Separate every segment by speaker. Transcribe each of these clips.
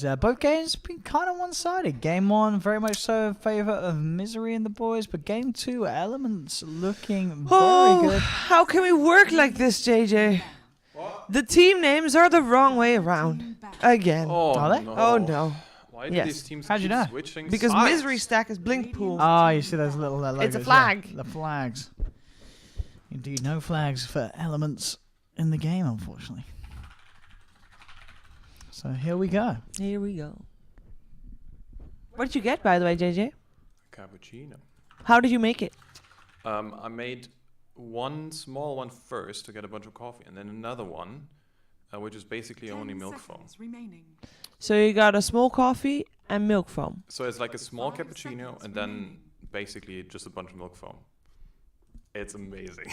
Speaker 1: as both games have been kind of one-sided. Game 1 very much so in favour of Misery and the boys, but Game 2 Elements looking very good.
Speaker 2: How can we work like this, JJ?
Speaker 3: What?
Speaker 2: The team names are the wrong way around. Again.
Speaker 3: Oh,
Speaker 1: Are they?
Speaker 3: no.
Speaker 2: Oh no.
Speaker 3: Why do
Speaker 2: Yes.
Speaker 3: these teams
Speaker 1: How'd you
Speaker 3: keep
Speaker 1: know?
Speaker 3: switching
Speaker 2: Because
Speaker 3: sides?
Speaker 2: Misery Stack is BlinkPool.
Speaker 1: Ah, you see those little logos.
Speaker 2: It's a
Speaker 1: yeah.
Speaker 2: flag.
Speaker 1: The flags. Indeed, no flags for Elements in the game, unfortunately. So here we go.
Speaker 2: Here we go. What did you get, by the way, JJ?
Speaker 3: Cappuccino.
Speaker 2: How did you make it?
Speaker 3: I made one small one first to get a bunch of coffee, and then another one, which is basically only milk foam.
Speaker 2: So you got a small coffee and milk foam.
Speaker 3: So it's like a small cappuccino, and then basically just a bunch of milk foam. It's amazing.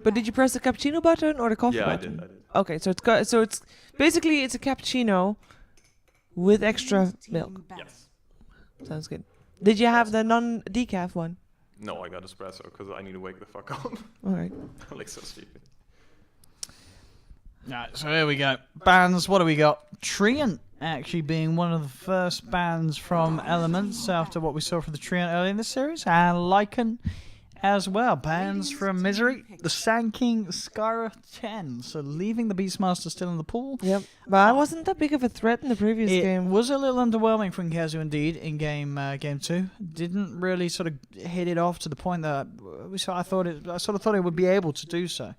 Speaker 2: But did you press the cappuccino button or the coffee
Speaker 3: Yeah, I
Speaker 2: button?
Speaker 3: did.
Speaker 2: Okay, so it's basically it's a cappuccino with extra milk.
Speaker 3: Yes.
Speaker 2: Sounds good. Did you have the non-decaf one?
Speaker 3: No, I got espresso because I need to wake the fuck up.
Speaker 2: All right.
Speaker 3: I'm like so stupid.
Speaker 1: Alright, so here we go. Bands, what do we got? Treant actually being one of the first bands from Elements after what we saw from the Treant earlier in the series, and Lycan as well. Bands from Misery, the Sand King, Skyra 10. So leaving the Beastmaster still in the pool.
Speaker 2: Yep. But I wasn't that big of a threat in the previous
Speaker 1: It
Speaker 2: game.
Speaker 1: was a little underwhelming from Kazu indeed in game 2. Didn't really sort of hit it off to the point that I sort of thought it would be able to do so.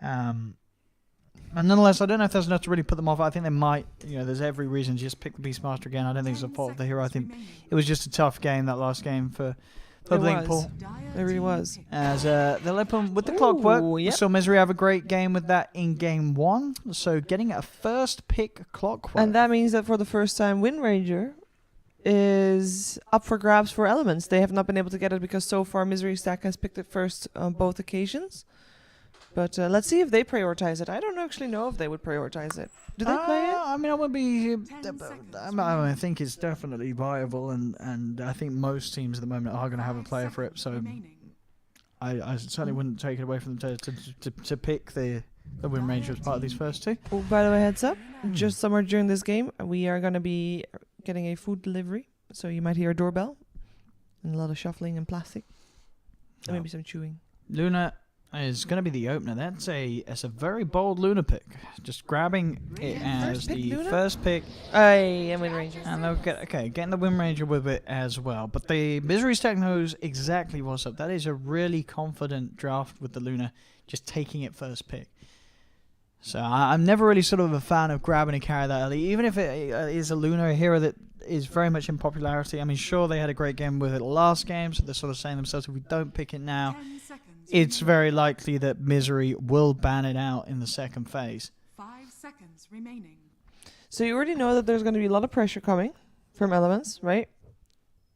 Speaker 1: And nonetheless, I don't know if there's enough to really put them off. I think they might, there's every reason to just pick the Beastmaster again. I don't think it's a fault of the hero. I think it was just a tough game, that last game for BlinkPool.
Speaker 2: It really was.
Speaker 1: As they'll open with the clockwork.
Speaker 2: Ooh, yep.
Speaker 1: We saw Misery have a great game with that in game 1. So getting a first pick clockwork.
Speaker 2: And that means that for the first time, Wind Ranger is up for grabs for Elements. They have not been able to get it because so far Misery Stack has picked it first on both occasions. But let's see if they prioritize it. I don't actually know if they would prioritize it. Do they play it?
Speaker 1: I mean, I would be. I think it's definitely viable, and I think most teams at the moment are going to have a player for it. So I certainly wouldn't take it away from them to pick the Wind Ranger as part of these first two.
Speaker 2: Oh, by the way, heads up. Just somewhere during this game, we are going to be getting a food delivery. So you might hear a doorbell and a lot of shuffling and plastic. And maybe some chewing.
Speaker 1: Luna is going to be the opener. It's a very bold Luna pick. Just grabbing it as the first pick.
Speaker 2: And Wind Ranger.
Speaker 1: And they'll getting the Wind Ranger with it as well. But the Misery Stack knows exactly what's up. That is a really confident draft with the Luna, just taking it first pick. So I'm never really sort of a fan of grabbing a carry that early, even if it is a Luna, a hero that is very much in popularity. I mean, sure, they had a great game with it last game, so they're sort of saying themselves, if we don't pick it now, it's very likely that Misery will ban it out in the second phase.
Speaker 4: 5 seconds remaining.
Speaker 2: So you already know that there's going to be a lot of pressure coming from Elements, right?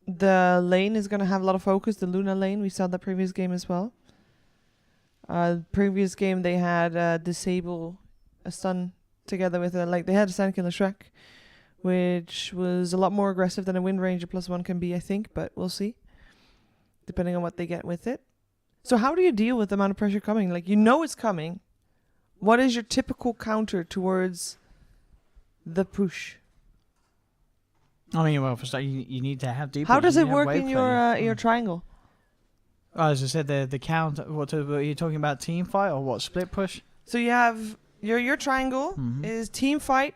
Speaker 2: The lane is going to have a lot of focus, the Luna lane. We saw the previous game as well. Previous game they had disable a stun together with they had a Sandkiller Shrek, which was a lot more aggressive than a Wind Ranger +1 can be, I think, but we'll see, depending on what they get with it. So how do you deal with the amount of pressure coming? Like, it's coming. What is your typical counter towards the push?
Speaker 1: I mean, well, for start, you need to have deep.
Speaker 2: How does it work in your triangle?
Speaker 1: As I said, the count. What are you talking about? Team fight or what? Split push?
Speaker 2: So you have your triangle is team fight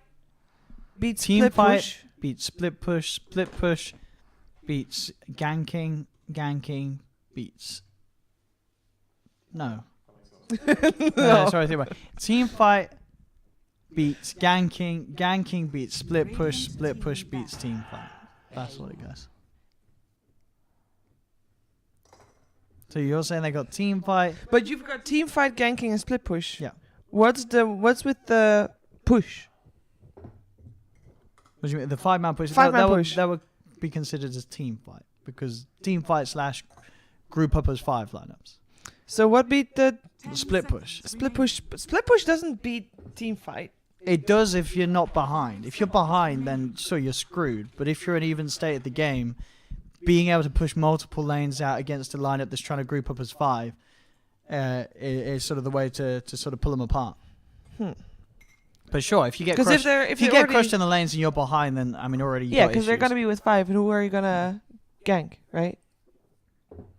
Speaker 2: beats
Speaker 1: team
Speaker 2: split
Speaker 1: fight
Speaker 2: push.
Speaker 1: Beats split push beats ganking beats. No.
Speaker 2: No.
Speaker 1: Sorry, team fight beats ganking beats split push beats team fight. That's what it goes. So you're saying they got team fight,
Speaker 2: But you've got team fight, ganking, and split push.
Speaker 1: Yeah.
Speaker 2: What's with the push?
Speaker 1: What do you mean? The 5-man push.
Speaker 2: Five-man push.
Speaker 1: That would be considered as team fight because team fight / group up as 5 lineups.
Speaker 2: So what beat the
Speaker 1: Split push.
Speaker 2: split push? Split push doesn't beat team fight.
Speaker 1: It does if you're not behind. If you're behind, then so you're screwed. But if you're in even state of the game, being able to push multiple lanes out against a lineup that's trying to group up as 5 is sort of the way to sort of pull them apart. But sure, if you get
Speaker 2: Because
Speaker 1: crushed,
Speaker 2: if
Speaker 1: you
Speaker 2: they're
Speaker 1: get
Speaker 2: already,
Speaker 1: crushed in the lanes and you're behind, then I mean already.
Speaker 2: yeah, because they're gonna be with 5, and who are you gonna gank, right?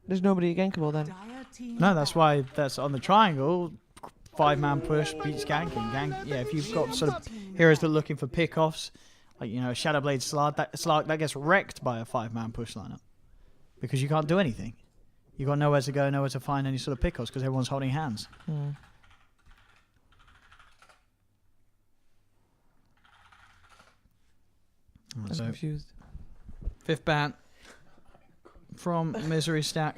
Speaker 2: There's nobody gankable then.
Speaker 4: Dire team
Speaker 1: No, that's
Speaker 4: back.
Speaker 1: why that's on the triangle. 5-man push beats ganking. Yeah, if you've got sort of heroes that are looking for pickoffs, like Shadowblade Slark, that gets wrecked by a 5-man push lineup because you can't do anything. You got nowhere to go, nowhere to find any sort of pickoffs because everyone's holding hands.
Speaker 2: I'm
Speaker 1: So
Speaker 2: confused.
Speaker 1: 5th ban from Misery Stack.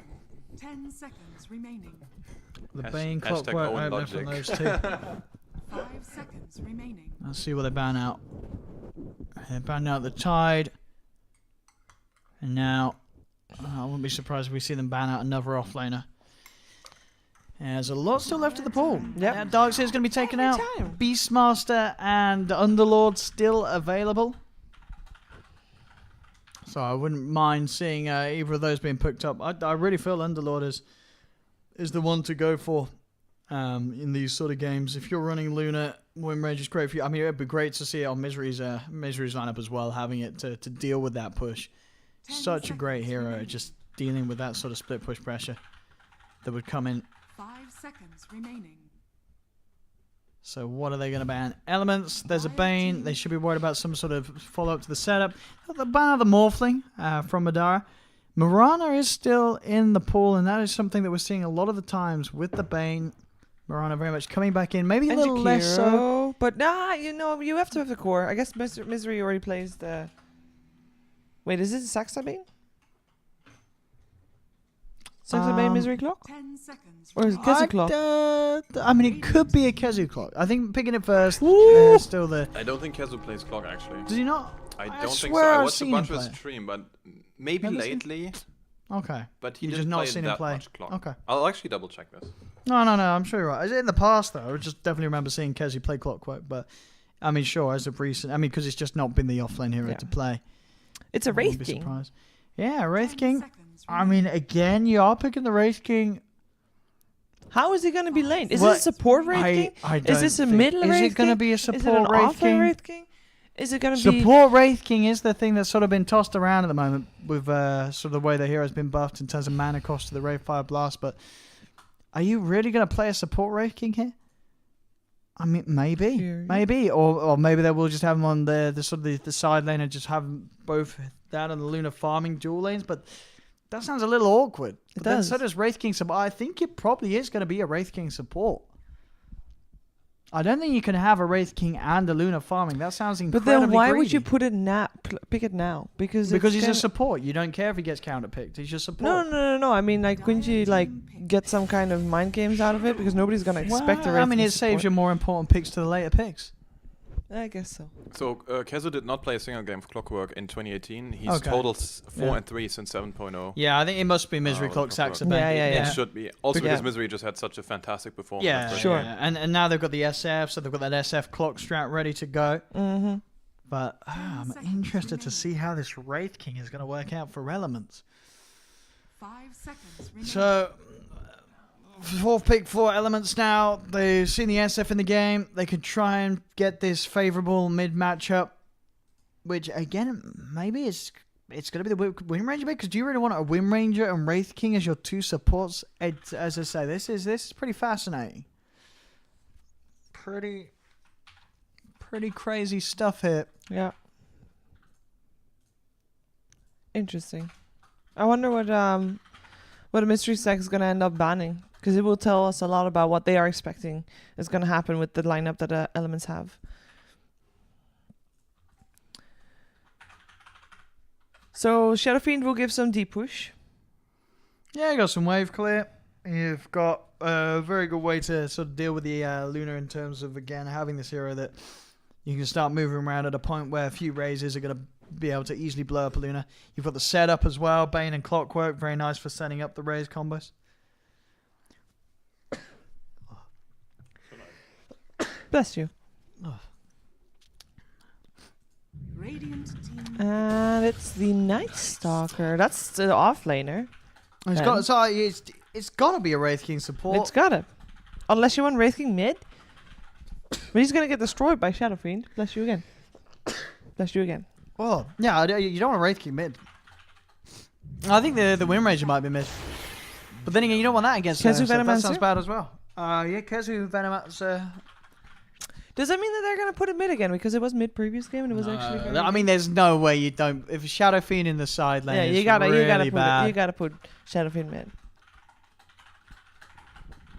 Speaker 4: 10 seconds remaining.
Speaker 1: The
Speaker 3: Hasht-
Speaker 1: Bane
Speaker 3: hashtag
Speaker 1: Clockwork
Speaker 3: own
Speaker 1: opener from
Speaker 3: logic.
Speaker 1: those two.
Speaker 4: 5 seconds remaining.
Speaker 1: Let's see what they ban out. They banned out the Tide. And now, I wouldn't be surprised if we see them ban out another offlaner. There's a lot still left of the pool.
Speaker 2: Yep.
Speaker 1: Darkseer's going to be taken
Speaker 2: Every
Speaker 1: out.
Speaker 2: time.
Speaker 1: Beastmaster and Underlord still available. So I wouldn't mind seeing either of those being picked up. I really feel Underlord is the one to go for in these sort of games. If you're running Luna, Windrange is great for you. I mean, it'd be great to see it on Misery's lineup as well, having it to deal with that push.
Speaker 4: 10
Speaker 1: Such a great
Speaker 4: seconds
Speaker 1: hero,
Speaker 4: remaining.
Speaker 1: just dealing with that sort of split push pressure that would come in.
Speaker 4: 5 seconds remaining.
Speaker 1: So what are they going to ban? Elements, there's a Bane. They should be worried about some sort of follow-up to the setup. The ban of the Morphling from Madara. Mirana is still in the pool, and that is something that we're seeing a lot of the times with the Bane. Mirana very much coming back in, maybe a
Speaker 2: And
Speaker 1: little less so.
Speaker 2: Jakiro, but you have to have the core. I guess Misery already plays the. Wait, is it Saxa Bane? Saxa Bane Misery Clock?
Speaker 4: 10 seconds
Speaker 2: Or is it
Speaker 4: remaining.
Speaker 2: Kezu Clock?
Speaker 1: I mean, it could be a Kezu clock. I think picking it first,
Speaker 2: Woo!
Speaker 1: still the.
Speaker 3: I don't think Kezu plays clock actually.
Speaker 1: Does he not?
Speaker 3: I
Speaker 1: I
Speaker 3: don't think so.
Speaker 1: swear
Speaker 3: I
Speaker 1: I've
Speaker 3: watched a
Speaker 1: seen
Speaker 3: bunch
Speaker 1: him
Speaker 3: of
Speaker 1: play.
Speaker 3: his stream, but maybe
Speaker 1: Never seen-
Speaker 3: lately.
Speaker 1: Okay.
Speaker 3: But he
Speaker 1: You've
Speaker 3: didn't
Speaker 1: just not
Speaker 3: play
Speaker 1: seen him
Speaker 3: that
Speaker 1: play.
Speaker 3: much clock.
Speaker 1: Okay.
Speaker 3: I'll actually double check this.
Speaker 1: No, I'm sure you're right. In the past, though, I just definitely remember seeing Kezi play Clockwork, but I mean, sure, as of recent, I mean, because it's just not been the offlane hero
Speaker 2: Yeah.
Speaker 1: to play.
Speaker 2: It's a
Speaker 1: I wouldn't
Speaker 2: Wraith
Speaker 1: be
Speaker 2: King.
Speaker 1: surprised. Yeah, Wraith
Speaker 4: 10
Speaker 1: King.
Speaker 4: seconds
Speaker 1: I mean, again, you are picking the Wraith King.
Speaker 2: How is he going to be lane? Is
Speaker 1: Well,
Speaker 2: this a support Wraith King?
Speaker 1: I
Speaker 2: Is this a
Speaker 1: don't think-
Speaker 2: middle
Speaker 1: Is
Speaker 2: Wraith
Speaker 1: it going to
Speaker 2: King?
Speaker 1: be a
Speaker 2: Is it an
Speaker 1: support Wraith
Speaker 2: offlane
Speaker 1: King?
Speaker 2: Wraith King? Is it going to be...
Speaker 1: Support Wraith King is the thing that's sort of been tossed around at the moment with sort of the way the hero's been buffed in terms of mana cost to the Wraith Fire Blast, but are you really going to play a support Wraith King here? I mean, maybe.
Speaker 2: Sure.
Speaker 1: Maybe. Or maybe they will just have him on the sort of the side lane and just have them both that and the Luna farming dual lanes, but that sounds a little awkward. But then
Speaker 2: does.
Speaker 1: so does Wraith King support. I think it probably is going to be a Wraith King support. I don't think you can have a Wraith King and a Luna farming. That sounds
Speaker 2: But
Speaker 1: incredibly
Speaker 2: then why would
Speaker 1: greedy.
Speaker 2: you put it now? Pick it now because
Speaker 1: Because he's
Speaker 2: it's
Speaker 1: a
Speaker 2: kinda-
Speaker 1: support. You don't care if he gets counterpicked. He's just support.
Speaker 2: No. I mean, like, couldn't you like get some kind of mind games out of it? Because nobody's gonna expect a
Speaker 1: Well,
Speaker 2: Wraith
Speaker 1: I mean,
Speaker 2: King
Speaker 1: it saves you
Speaker 2: support.
Speaker 1: more important picks to the later picks.
Speaker 2: I guess so.
Speaker 3: So Kezu did not play a single game of Clockwork in 2018. He's
Speaker 1: Okay.
Speaker 3: total 4
Speaker 1: Yeah.
Speaker 3: and 3 since 7.0.
Speaker 1: Yeah, I think it must be Misery
Speaker 3: Oh,
Speaker 1: Clock
Speaker 3: Clockwork.
Speaker 1: Saxon.
Speaker 2: Yeah, yeah,
Speaker 3: It
Speaker 2: yeah.
Speaker 3: should be. Also
Speaker 2: But
Speaker 3: because
Speaker 2: yeah.
Speaker 3: Misery just had such a fantastic performance.
Speaker 1: Yeah,
Speaker 3: but-
Speaker 2: Sure.
Speaker 1: yeah. And now they've got the SF, so they've got that SF clock strat ready to go.
Speaker 2: Mm-hmm.
Speaker 1: But I'm interested to see how this Wraith King is going to work out for Elements.
Speaker 4: 5 seconds remaining.
Speaker 1: So, fourth pick for Elements now. They've seen the SF in the game. They could try and get this favorable mid matchup, which again, maybe it's going to be the Wind Ranger pick. Because do you really want a Wind Ranger and Wraith King as your two supports? As I say, this is pretty fascinating. Pretty crazy stuff here.
Speaker 2: Yeah. Interesting. I wonder what a mystery stack is gonna end up banning, because it will tell us a lot about what they are expecting is gonna happen with the lineup that elements have. So Shadow Fiend will give some deep push.
Speaker 1: Yeah, you got some wave clear. You've got a very good way to sort of deal with the Luna in terms of, again, having this hero that you can start moving around at a point where a few raises are going to be able to easily blow up a Luna. You've got the setup as well, Bane and Clockwork, very nice for setting up the raise combos.
Speaker 2: Bless you.
Speaker 4: Radiant team.
Speaker 2: And it's the Night Stalker. That's the offlaner.
Speaker 1: It's got to be a Wraith King support.
Speaker 2: It's got it. Unless you want Wraith King mid. But he's gonna get destroyed by Shadow Fiend. Bless you again. Bless you again.
Speaker 1: Oh, yeah, you don't want to Wraith King mid. I think the Wind Ranger might be mid. But then again, you don't want that against
Speaker 2: Kezu
Speaker 1: so that
Speaker 2: Venomancer?
Speaker 1: sounds bad as well. Yeah, Kezu Venomancer.
Speaker 2: Does that mean that they're gonna put it mid again? Because it was mid previous game and it was actually. Very
Speaker 1: I mean, there's no way you don't. If Shadow Fiend in the side lane,
Speaker 2: yeah,
Speaker 1: is
Speaker 2: you gotta
Speaker 1: really
Speaker 2: put
Speaker 1: bad.
Speaker 2: you gotta put Shadow Fiend mid.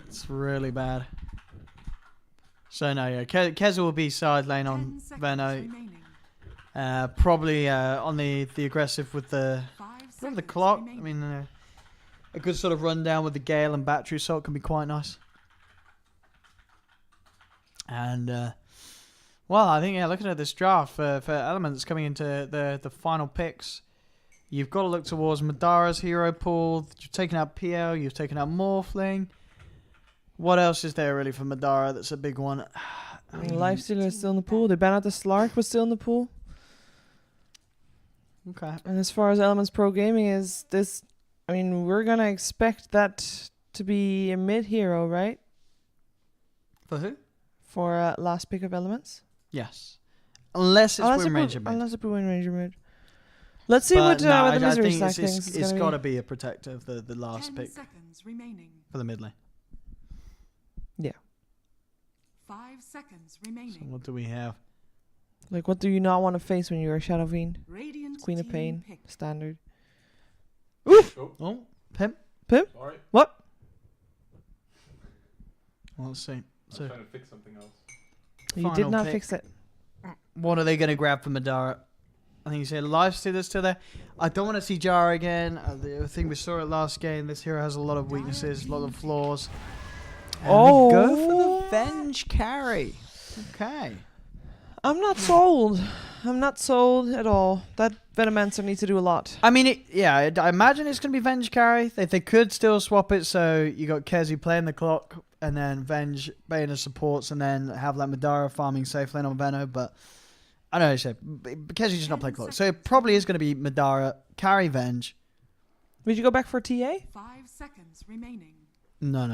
Speaker 1: It's really bad. So no, yeah, Kezu will be side lane
Speaker 4: 10
Speaker 1: on
Speaker 4: seconds
Speaker 1: Veno.
Speaker 4: remaining.
Speaker 1: Probably on the aggressive with the
Speaker 4: 5
Speaker 1: with the
Speaker 4: seconds
Speaker 1: clock.
Speaker 4: remaining.
Speaker 1: I mean, a good sort of rundown with the Gale and battery assault can be quite nice. And well, I think looking at this draft for elements coming into the final picks, you've got to look towards Madara's hero pool. You've taken out PL. You've taken out Morphling. What else is there really for Madara that's a big one? I mean,
Speaker 2: Lifestealer is still in the pool. They banned out the Slark was still in the pool.
Speaker 1: Okay.
Speaker 2: And as far as Elements Pro Gaming is this, I mean, we're gonna expect that to be a mid hero, right?
Speaker 1: For who?
Speaker 2: For last pick of Elements.
Speaker 1: Yes. Unless it's
Speaker 2: Unless
Speaker 1: Wind
Speaker 2: it
Speaker 1: Ranger
Speaker 2: put-
Speaker 1: mid.
Speaker 2: Unless it put Wind Ranger mid. Let's see
Speaker 1: But
Speaker 2: what
Speaker 1: no,
Speaker 2: what the
Speaker 1: I
Speaker 2: Misery
Speaker 1: think
Speaker 2: Stack
Speaker 1: it's,
Speaker 2: thinks.
Speaker 1: it's
Speaker 2: gonna
Speaker 1: got
Speaker 2: be.
Speaker 1: to be a protector of the last
Speaker 4: 10
Speaker 1: pick
Speaker 4: seconds remaining.
Speaker 1: for the mid lane.
Speaker 4: 5 seconds
Speaker 1: So
Speaker 4: remaining.
Speaker 1: what do we have?
Speaker 2: Like, what do you not want to face when you're a Shadow Fiend?
Speaker 4: Radiant
Speaker 2: Queen of
Speaker 4: team
Speaker 2: Pain,
Speaker 4: pick.
Speaker 2: standard.
Speaker 1: Oh, Pimp.
Speaker 3: Sorry.
Speaker 2: What?
Speaker 1: Let's see. So,
Speaker 3: trying to fix something else.
Speaker 2: You
Speaker 1: Final
Speaker 2: did not
Speaker 1: pick.
Speaker 2: fix it.
Speaker 1: what are they going to grab for Madara? I think you said Lifestealer's still there. I don't want to see Jara again. I think we saw it last game. This hero has a lot of weaknesses, a lot of flaws. And we go for the Venge carry. Okay.
Speaker 2: I'm not sold. I'm not sold at all. That Venomancer needs to do a lot.
Speaker 1: I mean, I imagine it's going to be Venge carry. They could still swap it, so you got Kezi playing the clock, and then Venge being the supports, and then have like Madara farming safe lane on Veno, but I don't know, Kezi's just not playing clock. So it probably is going to be Madara, carry Venge.
Speaker 2: Would you go back for TA?
Speaker 4: 5 seconds remaining.
Speaker 1: No.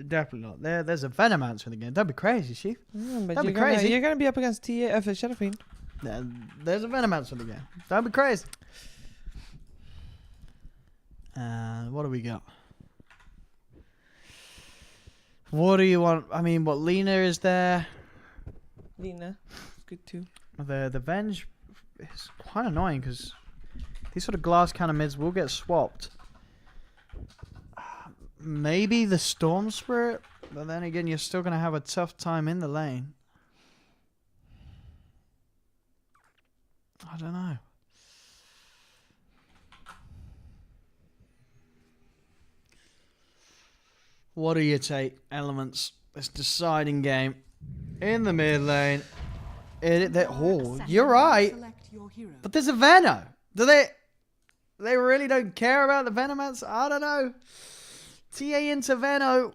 Speaker 1: Definitely not. There's a Venomancer in the game. Don't be crazy, Chief.
Speaker 2: But
Speaker 1: That'd be
Speaker 2: you're gonna-
Speaker 1: crazy.
Speaker 2: You're going to be up against TA for Shadow Fiend.
Speaker 1: There's a Venomancer in the game. Don't be crazy. What do we got? What do you want? I mean, what, Lena is there?
Speaker 2: Lena. Good too.
Speaker 1: The Venge is quite annoying because these sort of glass cannon mids will get swapped. Maybe the Storm Spirit, but then again, you're still going to have a tough time in the lane. I don't know. What do you take? Elements. This deciding game in the mid lane. You're right.
Speaker 4: Select your hero.
Speaker 1: But there's a Veno. Do they really don't care about the Venomance? I don't know. TA into Veno.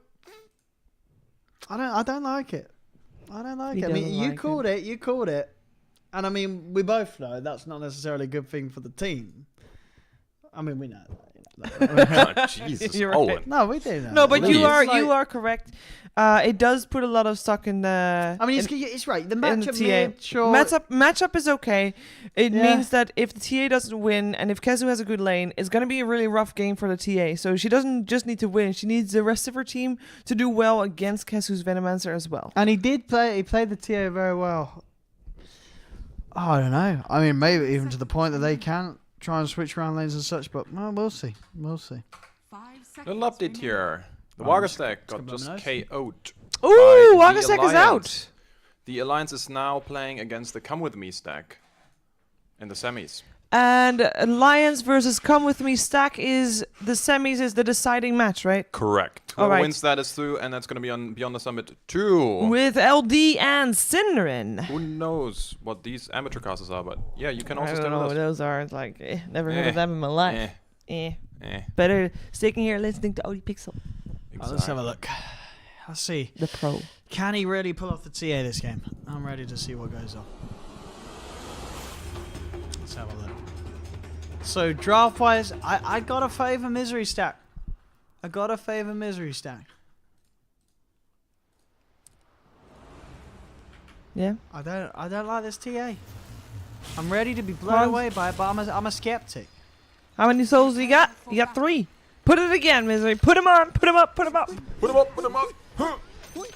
Speaker 1: I don't like it. I don't like
Speaker 2: He
Speaker 1: it. I mean,
Speaker 2: doesn't
Speaker 1: you
Speaker 2: like
Speaker 1: called it. You called it. And I mean, we both know that's not necessarily a good thing for the team. I mean, we know that.
Speaker 3: Oh, Jesus,
Speaker 2: You're right.
Speaker 3: Owen.
Speaker 1: No, we do know.
Speaker 2: No, but
Speaker 3: Please.
Speaker 2: you are
Speaker 1: Like-
Speaker 2: you are correct. It does put a lot of stock in the.
Speaker 1: I mean,
Speaker 2: in-
Speaker 1: it's right. The
Speaker 2: in
Speaker 1: matchup
Speaker 2: TA.
Speaker 1: mid, sure.
Speaker 2: Matchup is okay. It
Speaker 1: Yeah.
Speaker 2: means that if the TA doesn't win and if Kezu has a good lane, it's going to be a really rough game for the TA. So she doesn't just need to win; she needs the rest of her team to do well against Kezu's Venomancer as well.
Speaker 1: And he did play. He played the TA very well. Oh, I don't know. I mean, maybe even to the point that they can try and switch around lanes and such. But well, we'll see. We'll see.
Speaker 4: 5 seconds
Speaker 3: Little update
Speaker 4: remaining.
Speaker 3: here. The
Speaker 1: Oh,
Speaker 3: Waga
Speaker 1: it's
Speaker 3: stack got
Speaker 1: gonna be
Speaker 3: just
Speaker 1: nice.
Speaker 3: KO'd.
Speaker 2: Ooh,
Speaker 3: by the
Speaker 2: Wagasek is
Speaker 3: Alliance.
Speaker 2: out.
Speaker 3: The Alliance is now playing against the Come With Me stack in the semis.
Speaker 2: And Alliance versus Come With Me stack is the semis is the deciding match, right?
Speaker 3: Correct.
Speaker 2: All
Speaker 3: Whoever
Speaker 2: right.
Speaker 3: wins that is through, and that's going to be on Beyond the Summit 2.
Speaker 2: With LD and Synderen.
Speaker 3: Who knows what these amateur classes are, but yeah, you can
Speaker 2: I
Speaker 3: also
Speaker 2: don't
Speaker 3: stay
Speaker 2: know
Speaker 3: with
Speaker 2: what
Speaker 3: us.
Speaker 2: those are. It's like, never heard
Speaker 3: Eh,
Speaker 2: of them in my life. Eh.
Speaker 3: Eh.
Speaker 2: Better sticking here listening to ODPixel,
Speaker 1: Right, let's have a look. Let's see.
Speaker 2: the pro.
Speaker 1: Can he really pull off the TA this game? I'm ready to see what goes on. Let's have a look. So draft wise, I gotta favour Misery Stack. I gotta favour Misery Stack.
Speaker 2: Yeah.
Speaker 1: I don't like this TA. I'm ready to be blown
Speaker 2: Cons-
Speaker 1: away by it, but I'm a skeptic.
Speaker 2: How many souls you got? You got 3. Put it again, Misery. Put him on. Put him up. Put him up.
Speaker 3: Put him up, put him up! Huh.
Speaker 2: Oi,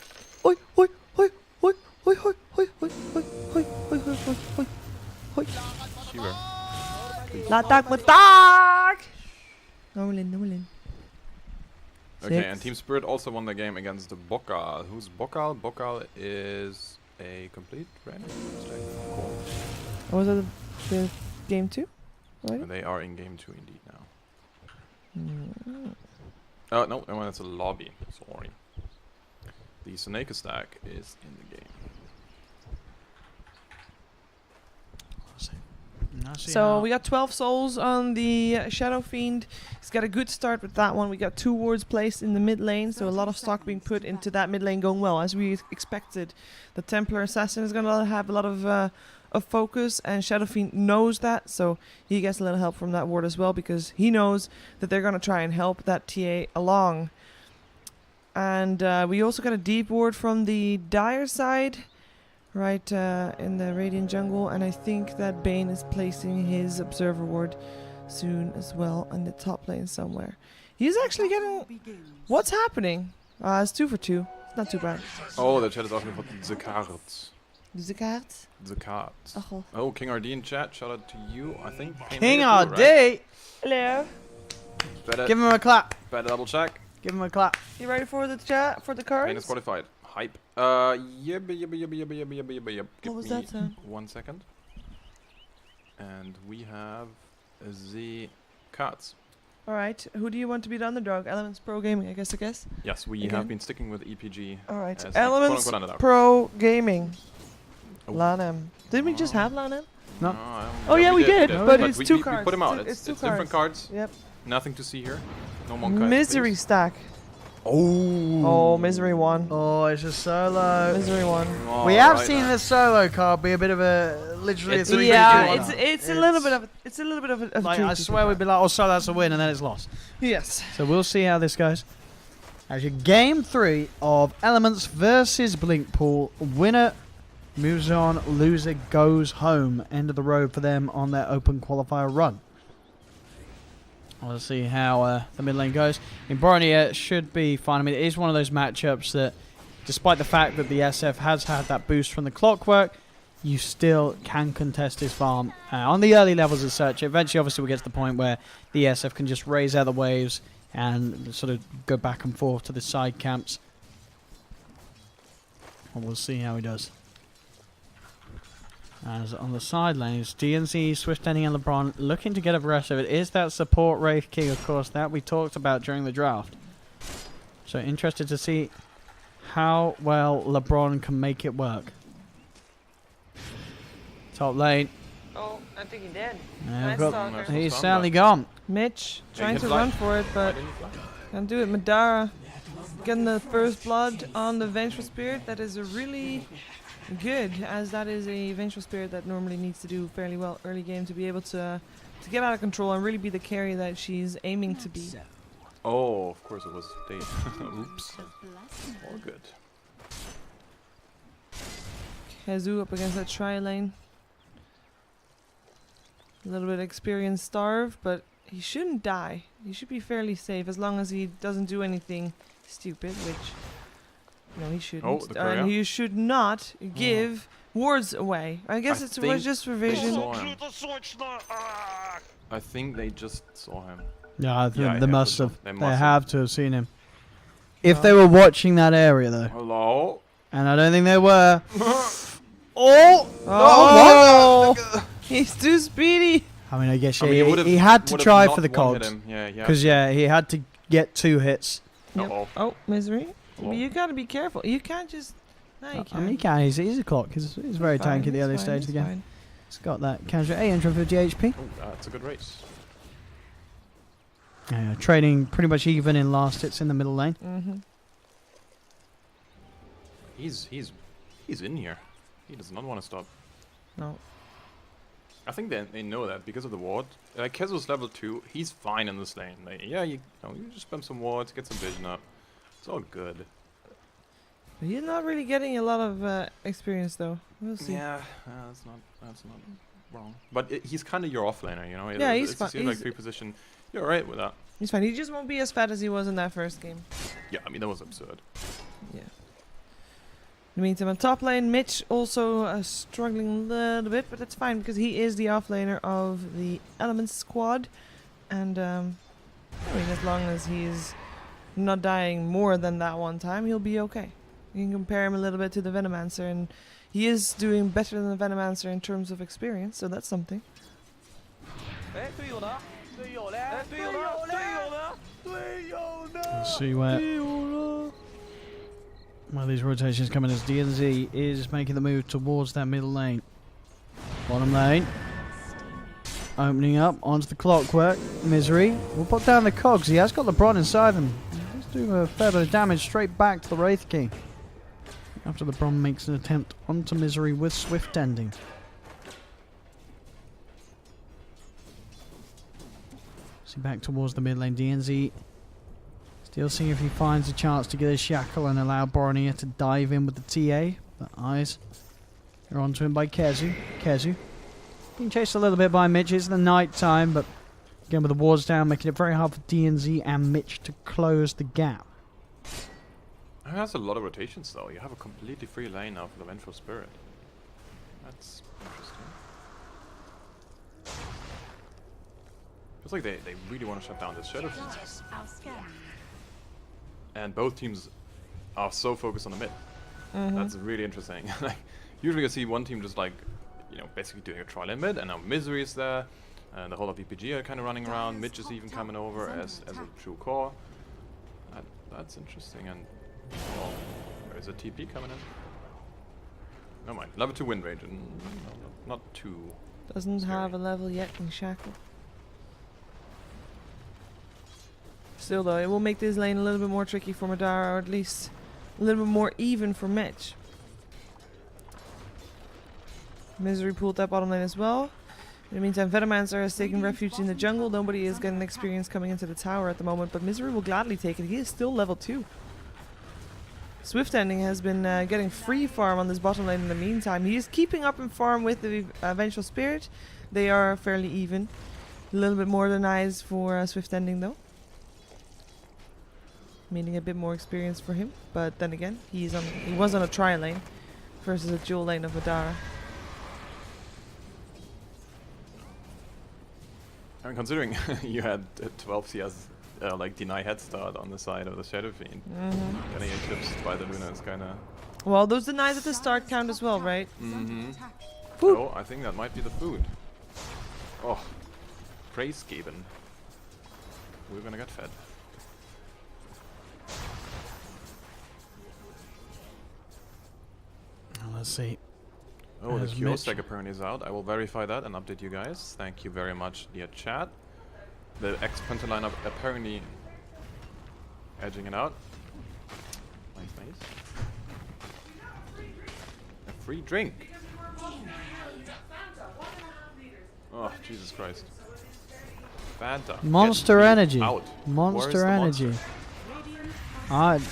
Speaker 2: oi, oi, oi, oi, oi, oi, oi, oi, oi, oi, oi, oi, oi, oi.
Speaker 3: Sheever.
Speaker 2: Laat me tak! Nomelin, Nomelin.
Speaker 3: Okay,
Speaker 2: 6.
Speaker 3: and Team Spirit also won the game against the Bokal. Who's Bokal? Bokal is a complete random mistake. Cool.
Speaker 2: Was that the game 2? Right?
Speaker 3: And they are in game 2 indeed now.
Speaker 2: Mm.
Speaker 3: Oh, no, that's a lobby. Sorry. The Seneca stack is in the game.
Speaker 2: So we got 12 souls on the Shadow Fiend. He's got a good start with that one. We got 2 wards placed in the mid lane, so a lot of stock being put into that mid lane going well, as we expected. The Templar Assassin is going to have a lot of focus, and Shadow Fiend knows that, so he gets a little help from that ward as well, because he knows that they're going to try and help that TA along. And we also got a deep ward from the Dire side. Right in the Radiant Jungle, and I think that Bane is placing his Observer Ward soon as well on the top lane somewhere. He's actually getting... What's happening? It's 2 for 2. It's not too bad.
Speaker 3: Oh, the chat is asking for the cards.
Speaker 2: The cards?
Speaker 3: The cards.
Speaker 2: Oh.
Speaker 3: Oh, King RD in chat. Shout out to you, I think.
Speaker 1: King
Speaker 3: Right?
Speaker 1: RD!
Speaker 2: Hello.
Speaker 3: Better,
Speaker 1: Give him a clap.
Speaker 3: better double check.
Speaker 1: Give him a clap.
Speaker 2: You ready for the chat, for the
Speaker 3: Pain
Speaker 2: cards?
Speaker 3: is qualified. Hype. Yep.
Speaker 2: What was that sound?
Speaker 3: 1 second. And we have the cards.
Speaker 2: Alright, who do you want to be the underdog? Elements Pro Gaming, I guess.
Speaker 3: Yes, we
Speaker 2: Okay.
Speaker 3: have been sticking with EPG.
Speaker 2: Alright,
Speaker 3: as the
Speaker 2: Elements
Speaker 3: quote-unquote underdog.
Speaker 2: Pro Gaming.
Speaker 3: Oh.
Speaker 2: Lanem. Didn't we just have Lanem?
Speaker 1: No.
Speaker 3: I don't-
Speaker 2: Oh yeah, we did, but
Speaker 3: But
Speaker 2: it's
Speaker 3: we,
Speaker 2: 2
Speaker 3: we
Speaker 2: cards.
Speaker 3: put them out.
Speaker 2: It's
Speaker 3: It's
Speaker 2: 2
Speaker 3: different cards.
Speaker 2: Yep.
Speaker 3: Nothing to see here. No more cards.
Speaker 2: Misery
Speaker 3: please.
Speaker 2: stack.
Speaker 3: Oh.
Speaker 2: Oh, Misery 1.
Speaker 1: Oh, it's a solo.
Speaker 2: Misery 1.
Speaker 3: Oh,
Speaker 1: We have
Speaker 3: right
Speaker 1: seen
Speaker 3: now.
Speaker 1: the solo card be a bit of a literally
Speaker 3: It's
Speaker 1: a
Speaker 3: a
Speaker 1: 3
Speaker 2: Yeah,
Speaker 3: It's-
Speaker 2: it's a little bit of a
Speaker 1: like I
Speaker 2: tricky
Speaker 1: swear we'd
Speaker 2: card.
Speaker 1: be like, oh, so that's a win, and then it's lost.
Speaker 2: Yes.
Speaker 1: So we'll see how this goes. As your game 3 of Elements versus BlinkPool, winner moves on, loser goes home. End of the road for them on their open qualifier run. We'll see how the mid lane goes. I mean, Boromir should be fine. I mean, it is one of those matchups that, despite the fact that the SF has had that boost from the clockwork, you still can contest his farm on the early levels as such. Eventually, obviously, we get to the point where the SF can just raise out the waves and sort of go back and forth to the side camps. And we'll see how he does. As on the side lanes, DNC, Swift Ending and LeBron looking to get abreast of it. Is that support Wraith King, of course, that we talked about during the draft. So interested to see how well LeBron can make it work. Top lane.
Speaker 2: Oh, I think he did.
Speaker 1: Nice
Speaker 2: stalker.
Speaker 1: He's sadly gone.
Speaker 2: Mitch
Speaker 3: Yeah,
Speaker 2: trying
Speaker 3: you
Speaker 2: to
Speaker 3: can fly.
Speaker 2: run for it, but can't do it. Madara getting the first blood on the Vengeful Spirit. That is a really good, as that is a Vengeful Spirit that normally needs to do fairly well early game to be able to get out of control and really be the carry that she's aiming to be.
Speaker 3: Oh, of course it was Dave. Oops. All good.
Speaker 2: Kazu up against that tri lane. A little bit of experience starve, but he shouldn't die. He should be fairly safe as long as he doesn't do anything stupid, which no, he shouldn't.
Speaker 3: Oh, the courier.
Speaker 2: And he should not give wards away. I guess
Speaker 3: I
Speaker 2: it
Speaker 3: think
Speaker 2: was just
Speaker 3: They
Speaker 2: revision.
Speaker 3: saw him. I think they just saw him.
Speaker 1: Yeah, I think
Speaker 3: Yeah,
Speaker 1: they
Speaker 3: yeah,
Speaker 1: must
Speaker 3: for
Speaker 1: have.
Speaker 3: sure. They
Speaker 1: They
Speaker 3: must
Speaker 1: have to have seen him. If they were watching that area, though.
Speaker 3: Hello?
Speaker 1: And I don't think they were.
Speaker 2: Oh, he's too speedy.
Speaker 1: I mean, I guess
Speaker 3: I mean,
Speaker 1: yeah,
Speaker 3: would've-
Speaker 1: he had to
Speaker 3: would've
Speaker 1: try
Speaker 3: not
Speaker 1: for the
Speaker 3: one-hit
Speaker 1: cogs.
Speaker 3: him. Yeah, yeah.
Speaker 1: Because, yeah, he had to get 2 hits.
Speaker 2: Yep.
Speaker 3: Uh-oh.
Speaker 2: Oh, Misery.
Speaker 3: Hello?
Speaker 2: You gotta be careful. You can't just. No, you
Speaker 1: I
Speaker 2: can't.
Speaker 1: mean, he can. He's a clock. He's very
Speaker 2: Fine,
Speaker 1: tanky at the
Speaker 2: it's
Speaker 1: early
Speaker 2: fine,
Speaker 1: stage of
Speaker 2: it's
Speaker 1: the game.
Speaker 2: fine.
Speaker 1: He's got that casual 850 HP.
Speaker 3: Oh, that's a good race.
Speaker 1: Yeah, trading pretty much even in last hits in the middle lane.
Speaker 2: Mm-hmm.
Speaker 3: He's in here. He does not want to stop.
Speaker 2: No.
Speaker 3: I think they know that because of the ward. Like Kezo's level 2, he's fine in this lane. Like, yeah, you just spam some wards, get some vision up. It's all good.
Speaker 2: He's not really getting a lot of experience though. We'll see.
Speaker 3: Yeah, that's not wrong. But he's kind of your offlaner, you know.
Speaker 2: Yeah, he's
Speaker 3: it's
Speaker 2: fine.
Speaker 3: like 3 position. You're alright with that.
Speaker 2: He's fine. He just won't be as fat as he was in that first game.
Speaker 3: Yeah, I mean that was absurd.
Speaker 2: Yeah. In the meantime, on top lane, Mitch also struggling a little bit, but that's fine because he is the offlaner of the Elements squad, and I mean, as long as he's not dying more than that one time, he'll be okay. You can compare him a little bit to the Venomancer, and he is doing better than the Venomancer in terms of experience, so that's something.
Speaker 1: Let's see where these rotations come in as DNZ is making the move towards that middle lane. Bottom lane. Opening up onto the clockwork. Misery will put down the cogs. He has got LeBron inside him. He's doing a fair bit of damage straight back to the Wraith King. After LeBron makes an attempt onto Misery with Swift Ending. See back towards the mid lane. DNZ still seeing if he finds a chance to get his shackle and allow Boromir to dive in with the TA. The eyes are onto him by Kezu. Kezu being chased a little bit by Mitch. It's the night time, but again with the wards down, making it very hard for DNZ and Mitch to close the gap.
Speaker 3: I mean, that's a lot of rotations though. You have a completely free lane now for the Vengeful Spirit. That's interesting. Feels like they really want to shut down this Shadow Fiend. And both teams are so focused on the mid. That's really interesting. Like, usually you see one team just like, you know, basically doing a trial lane mid, and now Misery is there, and the whole of EPG are kind of running around. Mitch is even coming over as a true core. That's interesting. And well, there is a TP coming in. No mind. Level 2 win range, and not too.
Speaker 2: Doesn't
Speaker 3: scary.
Speaker 2: have a level yet in Shackle. Still though, it will make this lane a little bit more tricky for Madara, or at least a little bit more even for Mitch. Misery pulled that bottom lane as well. In the meantime, Venomancer has taken refuge in the jungle. Nobody is getting experience coming into the tower at the moment, but Misery will gladly take it. He is still level 2. Swift Ending has been getting free farm on this bottom lane in the meantime. He is keeping up in farm with the Vengeful Spirit. They are fairly even. A little bit more than eyes for Swift Ending though. Meaning a bit more experience for him. But then again, he was on a trial lane versus a dual lane of Madara.
Speaker 3: I mean, considering you had 12 CS like deny head start on the side of the Shadow Fiend, getting eclipsed by the Luna is kind of.
Speaker 2: Well, those denies at the start count as well, right?
Speaker 3: Food. Oh, I think that might be the food. Oh, praise given. We're gonna get fed.
Speaker 1: Let's see.
Speaker 3: Oh, the
Speaker 1: As
Speaker 3: Kyo
Speaker 1: Mitch-
Speaker 3: stack apparently is out. I will verify that and update you guys. Thank you very much, dear chat. The X-Penta lineup apparently edging it out. Nice. A free drink. Oh, Jesus Christ. Fanta.
Speaker 1: Monster
Speaker 3: Get me
Speaker 1: Energy.
Speaker 3: Out.
Speaker 1: Monster
Speaker 3: Where's the
Speaker 1: Energy.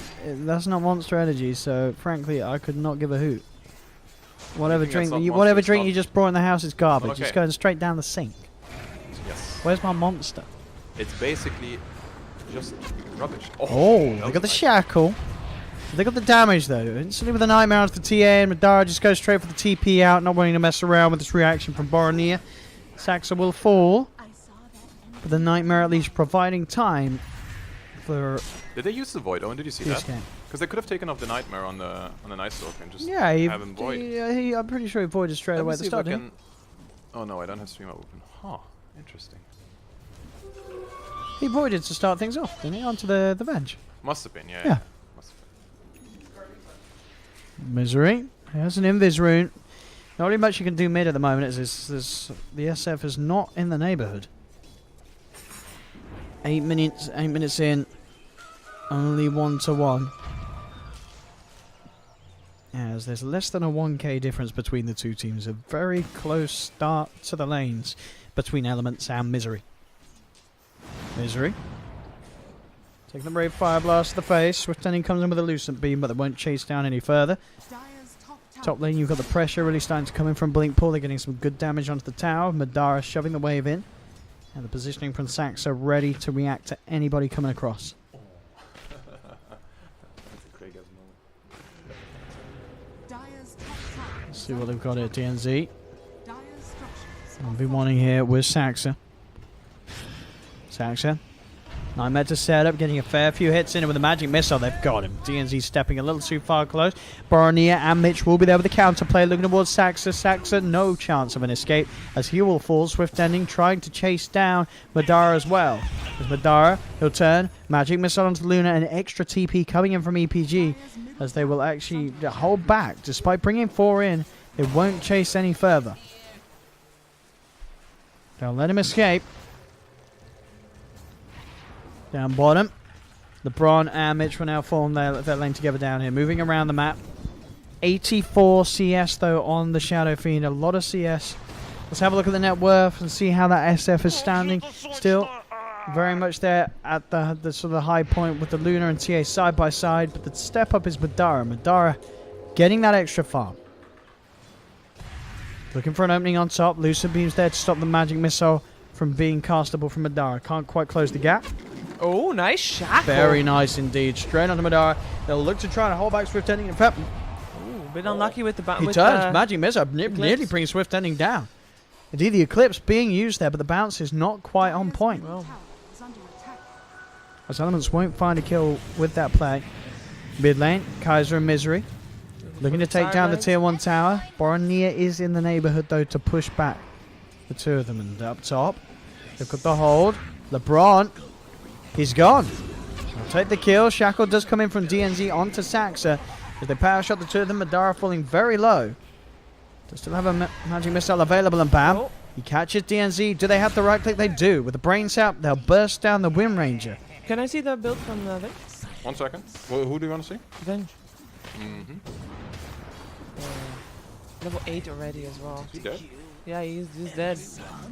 Speaker 1: That's not Monster Energy, so frankly, I could not give a hoot. Whatever
Speaker 3: think
Speaker 1: drink,
Speaker 3: that's not
Speaker 1: you,
Speaker 3: Monster,
Speaker 1: whatever
Speaker 3: it's
Speaker 1: drink
Speaker 3: not-
Speaker 1: you just brought in the house is garbage.
Speaker 3: Okay.
Speaker 1: It's going straight down the sink.
Speaker 3: Yes.
Speaker 1: Where's my Monster?
Speaker 3: It's basically just rubbish.
Speaker 1: Oh,
Speaker 3: that
Speaker 1: they
Speaker 3: was
Speaker 1: got the
Speaker 3: nice.
Speaker 1: shackle. They got the damage though. Instantly with the Nightmare onto the TA, and Madara just goes straight for the TP out, not wanting to mess around with this reaction from Boromir. Saxa will fall, but the Nightmare at least providing time for
Speaker 3: Did they use the Void? Oh, and did you see
Speaker 1: this
Speaker 3: that?
Speaker 1: game.
Speaker 3: Because they could have taken off the Nightmare on the Night Stalker and just
Speaker 1: Yeah,
Speaker 3: have him Void.
Speaker 1: I'm pretty sure he voided straight
Speaker 3: Let
Speaker 1: away
Speaker 3: me
Speaker 1: at the
Speaker 3: see if I
Speaker 1: start. didn't
Speaker 3: can. Oh no, I don't have stream open. Huh, interesting.
Speaker 1: he voided to start things off, didn't he? Onto the bench.
Speaker 3: Must have been,
Speaker 1: Yeah.
Speaker 3: yeah. Must have been.
Speaker 1: Misery. There's an Invis rune. Not really much you can do mid at the moment. As the SF is not in the neighbourhood. 8 minutes in. Only 1-1. As there's less than a 1k difference between the two teams. A very close start to the lanes between Elements and Misery. Misery. Taking the Brave Fire Blast to the face. Swift Ending comes in with a Lucent Beam, but they won't chase down any further.
Speaker 4: Dire's top
Speaker 1: Top lane, you've got the pressure really starting to come in from BlinkPool. They're getting some good damage onto the tower. Madara shoving the wave in. And the positioning from Saxa ready to react to anybody coming across.
Speaker 3: That's a Craig moment.
Speaker 4: Dire's top tower.
Speaker 1: Let's see what they've got here, DNZ.
Speaker 4: Dire's structures
Speaker 1: I'll
Speaker 4: are
Speaker 1: be wanting here with Saxa. Saxa. Nightmare to set up, getting a fair few hits in, and with a magic missile, they've got him. DNZ stepping a little too far close. Boromir and Mitch will be there with the counterplay, looking towards Saxa. Saxa, no chance of an escape, as he will fall. Swift Ending trying to chase down Madara as well. As Madara, he'll turn, magic missile onto Luna, and extra TP coming in from EPG, as they will actually hold back. Despite bringing 4 in, they won't chase any further. They'll let him escape. Down bottom, LeBron and Mitch will now form their lane together down here. Moving around the map. 84 CS though on the Shadow Fiend. A lot of CS. Let's have a look at the net worth and see how that SF is standing. Still very much there at the sort of high point with the Luna and TA side by side. But the step up is Madara. Madara getting that extra farm. Looking for an opening on top. Lucid Beam's there to stop the magic missile from being castable from Madara. Can't quite close the gap.
Speaker 2: Oh, nice shackle.
Speaker 1: Very nice indeed. Straight onto Madara. They'll look to try and hold back Swift Ending. In fact,
Speaker 2: Ooh, bit unlucky with the
Speaker 1: he
Speaker 2: with
Speaker 1: turns. Magic Missile nearly
Speaker 2: Eclipse.
Speaker 1: brings Swift Ending down. Indeed, the Eclipse being used there, but the bounce is not quite on point.
Speaker 4: middle tower is under attack.
Speaker 1: As Elements won't find a kill with that play. Mid lane, Kaiser and Misery. Looking to take down the tier 1 tower. Boromir is in the neighborhood though to push back the two of them. And up top, they've got the hold. LeBron, he's gone. I'll take the kill. Shackle does come in from DNZ onto Saxa. As they power shot the two of them, Madara falling very low. Does still have a magic missile available, and bam.
Speaker 2: Oh.
Speaker 1: He catches DNZ. Do they have the right click? They do. With the brain sap, they'll burst down the Wind Ranger.
Speaker 2: Can I see the build from the Venge?
Speaker 3: 1 second. Who do you want to see?
Speaker 2: Venge.
Speaker 3: Mm-hmm.
Speaker 2: Level 8 already as well.
Speaker 3: Is he dead?
Speaker 2: Yeah, he's dead.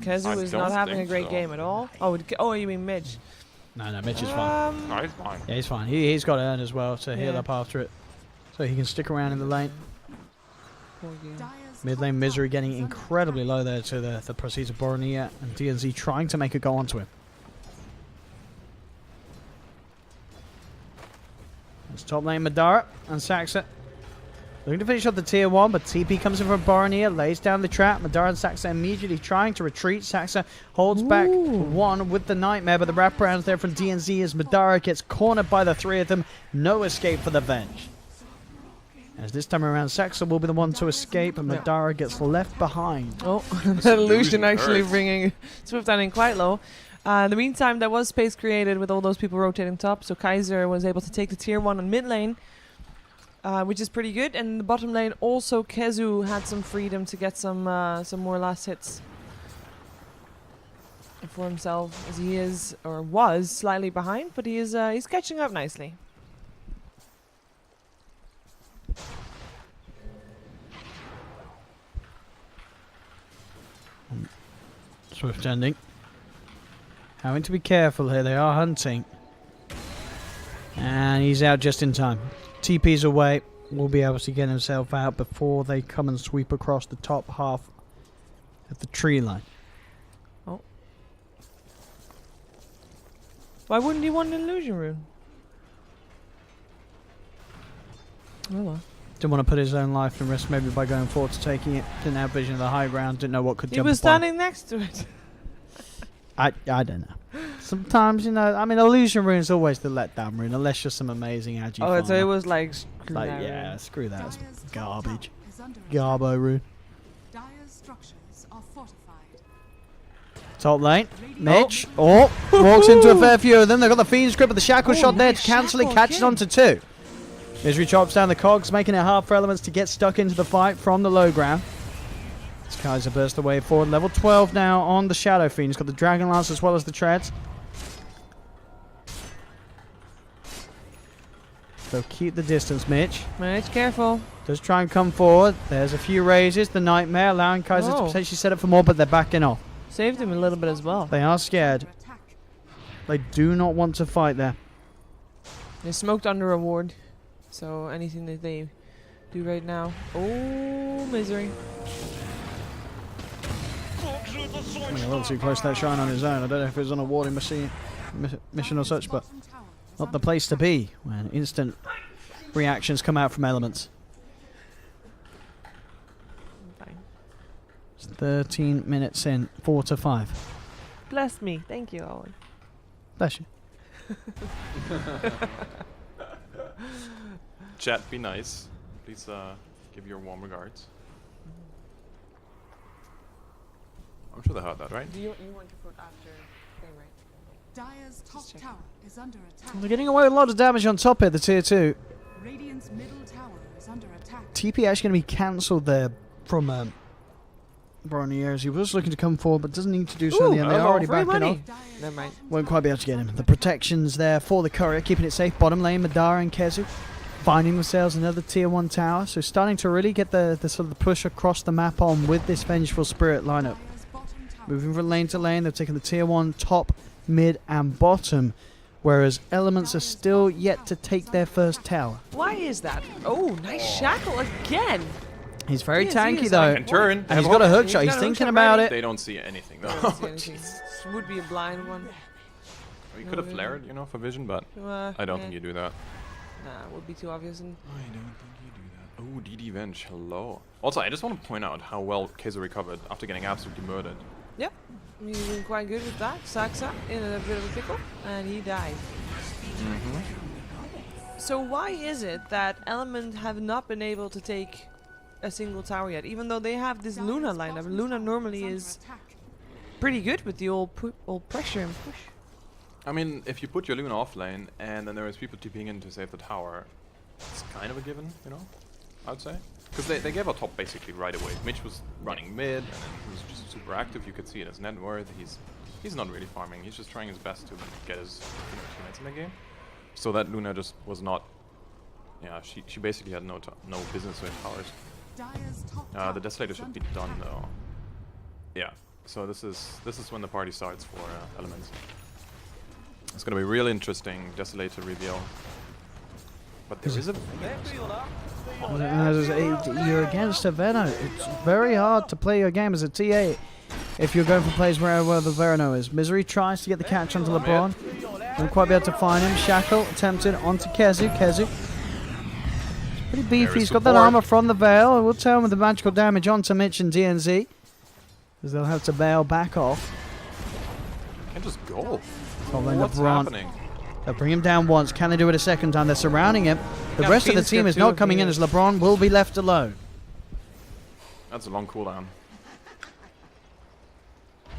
Speaker 2: Kezu
Speaker 3: I
Speaker 2: is not
Speaker 3: don't
Speaker 2: having a
Speaker 3: think
Speaker 2: great
Speaker 3: so.
Speaker 2: game at all. Oh, you mean Midge?
Speaker 1: No, Mitch is fine.
Speaker 3: No, he's fine.
Speaker 1: Yeah, he's fine. He's got Earn as well to heal
Speaker 2: Yeah.
Speaker 1: up after it. So he can stick around in the lane.
Speaker 2: Poor game.
Speaker 4: Dire's
Speaker 1: Mid
Speaker 4: top
Speaker 1: lane Misery
Speaker 4: tower
Speaker 1: getting
Speaker 4: is under
Speaker 1: incredibly
Speaker 4: attack.
Speaker 1: low there to the proceeds of Boromir, and DNZ trying to make a go onto him. It's top lane Madara and Saxa. Looking to finish off the tier 1, but TP comes in from Boromir, lays down the trap. Madara and Saxa immediately trying to retreat. Saxa holds back 1 with the Nightmare, but the wraparounds there from DNZ as Madara gets cornered by the 3 of them. No escape for the Venge. As this time around, Saxa will be the one to escape, and Madara gets left behind.
Speaker 2: Oh, the illusion actually
Speaker 3: hurts.
Speaker 2: bringing Swift Ending quite low. In the meantime, there was space created with all those people rotating top, so Kaiser was able to take the tier 1 on mid lane, which is pretty good. And in the bottom lane, also Kezu had some freedom to get some more last hits for himself, as he is or was slightly behind, but he is he's catching up nicely.
Speaker 1: Swift Ending. Having to be careful here. They are hunting. And he's out just in time. TP's away. Will be able to get himself out before they come and sweep across the top half of the tree line.
Speaker 2: Oh. Why wouldn't he want an illusion rune? Oh well.
Speaker 1: Didn't want to put his own life in risk maybe by going forward to taking it. Didn't have vision of the high ground. Didn't know what could
Speaker 2: He
Speaker 1: jump
Speaker 2: was
Speaker 1: upon.
Speaker 2: standing next to it.
Speaker 1: I don't know. Sometimes, you know, I mean, illusion rune is always the letdown rune, unless you're some amazing agi
Speaker 2: Oh, so it
Speaker 1: farmer.
Speaker 2: was like, screw
Speaker 1: Like,
Speaker 2: that
Speaker 1: yeah,
Speaker 2: rune.
Speaker 1: screw that. It's
Speaker 4: Dire's top
Speaker 1: garbage.
Speaker 4: tower is under attack.
Speaker 1: Garbo rune.
Speaker 4: Dire's structures are fortified.
Speaker 1: Top lane. Mitch. Oh, walks into a fair few of them. They've got the Fiend's Grip, but the shackle
Speaker 2: Oh,
Speaker 1: shot there
Speaker 2: nice
Speaker 1: to cancel it.
Speaker 2: shackle
Speaker 1: Catches
Speaker 2: again.
Speaker 1: onto 2. Misery chops down the cogs, making it hard for Elements to get stuck into the fight from the low ground. As Kaiser burst the way forward. Level 12 now on the Shadow Fiend. He's got the Dragon Lance as well as the Treads. So keep the distance, Mitch.
Speaker 2: Mitch, careful.
Speaker 1: Does try and come forward. There's a few raises. The Nightmare allowing Kaiser to
Speaker 2: Oh.
Speaker 1: potentially set up for more, but they're backing off.
Speaker 2: Saved him a little bit as well.
Speaker 1: They are scared.
Speaker 4: Under attack.
Speaker 1: They do not want to fight there.
Speaker 2: They're smoked under a ward, so anything that they do right now. Oh, misery.
Speaker 1: I mean, a little too close to that shrine on his own. I don't know if it was on a warding mission or such, but not the place to be when instant reactions come out from elements.
Speaker 2: Fine.
Speaker 1: It's 13 minutes in, 4-5.
Speaker 2: Bless me. Thank you, Owen.
Speaker 1: Bless you.
Speaker 3: Chat, be nice. Please give your warm regards. I'm sure they heard that, right?
Speaker 2: You want to put after thing, right?
Speaker 4: Dire's top tower is under attack.
Speaker 1: They're getting away with a lot of damage on top here, the tier 2.
Speaker 4: Radiant's middle tower is under attack.
Speaker 1: TP actually going to be cancelled there from Boroniers. He was looking to come forward, but doesn't need to do so in the end. They're already
Speaker 2: free
Speaker 1: backing
Speaker 2: money.
Speaker 1: off.
Speaker 2: Never mind.
Speaker 1: Won't quite be able to get him. The protection's there for the courier, keeping it safe. Bottom lane, Madara and Kezu finding themselves another tier 1 tower. So starting to really get the sort of the push across the map on with this Vengeful Spirit lineup.
Speaker 4: Dire's bottom tower
Speaker 1: Moving from lane to lane, they've taken the tier 1 top, mid and bottom. Whereas Elements are still yet to take their first tower.
Speaker 2: Why is that? Oh, nice shackle again.
Speaker 1: He's very
Speaker 2: He is
Speaker 1: tanky
Speaker 2: like-
Speaker 1: though.
Speaker 3: And turn.
Speaker 1: And he's got a hook shot.
Speaker 2: He's
Speaker 1: He's
Speaker 2: got a hook
Speaker 1: thinking
Speaker 2: shot
Speaker 1: about
Speaker 2: ready.
Speaker 1: it.
Speaker 3: They don't see anything though.
Speaker 2: I don't see anything. This would be a blind one.
Speaker 3: We could have flared, you know, for vision, but I don't think you do that.
Speaker 2: Nah, it would be too obvious. And
Speaker 3: I don't think you do that. Oh, DD Venge, hello. Also, I just want to point out how well Keizo recovered after getting absolutely murdered.
Speaker 2: yep, he's been quite good with that. Saksa in a bit of a pickle, and he died. So why is it that Element have not been able to take a single tower yet, even though they have this Luna lineup? Luna normally is pretty good with the old pressure and push.
Speaker 3: I mean, if you put your Luna off lane and then there is people TPing in to save the tower, it's kind of a given, you know, I would say. Because they gave our top basically right away. Mitch was running mid and then he was just super active. You could see it as net worth. He's not really farming. He's just trying his best to get his teammates in the game. So that Luna just was not. Yeah, she basically had no business with towers.
Speaker 4: Dire's top tower
Speaker 3: The Desolator
Speaker 4: is
Speaker 3: should
Speaker 4: under
Speaker 3: be done
Speaker 4: attack.
Speaker 3: though. Yeah. So this is when the party starts for Elements. It's gonna be real interesting Desolator reveal. But there is a
Speaker 1: You're against a Veno. It's very hard to play your game as a TI8 if you're going for plays where the Verno is. Misery tries to get the catch onto LeBron. Won't quite be able to find him. Shackle attempted onto Kezu. Kezu. Pretty beefy. He's got that
Speaker 3: support.
Speaker 1: armor from the Veil. We'll tell him with the magical damage onto Mitch and DNZ. Because they'll have to bail back off.
Speaker 3: can't just go.
Speaker 1: Top lane
Speaker 3: What's
Speaker 1: LeBron.
Speaker 3: happening?
Speaker 1: They'll bring him down once. Can they do it a second time? They're surrounding him. The
Speaker 2: Got
Speaker 1: rest of the
Speaker 2: Phoenix
Speaker 1: team
Speaker 2: Grip
Speaker 1: is
Speaker 2: too,
Speaker 1: not
Speaker 2: if
Speaker 1: coming in
Speaker 2: needed.
Speaker 1: as LeBron will be left alone.
Speaker 3: That's a long cooldown.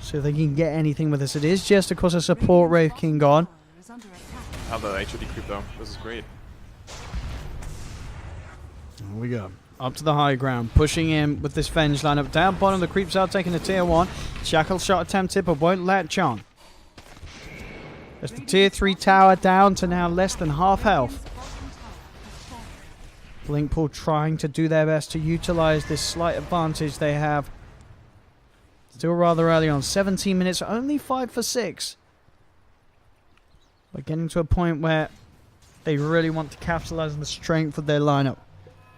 Speaker 1: So if they can get anything with this. It is just, of course, a support Wraith King gone.
Speaker 4: Tower is under attack.
Speaker 3: Have the HOD creep though. This is great.
Speaker 1: Here we go. Up to the high ground. Pushing in with this Venge lineup. Down bottom, the creeps are taking the tier 1. Shackle shot attempted, but won't latch on. As the tier 3 tower down to now less than half health. BlinkPool trying to do their best to utilize this slight advantage they have. Still rather early on. 17 minutes, only 5 for 6. We're getting to a point where they really want to capitalize on the strength of their lineup.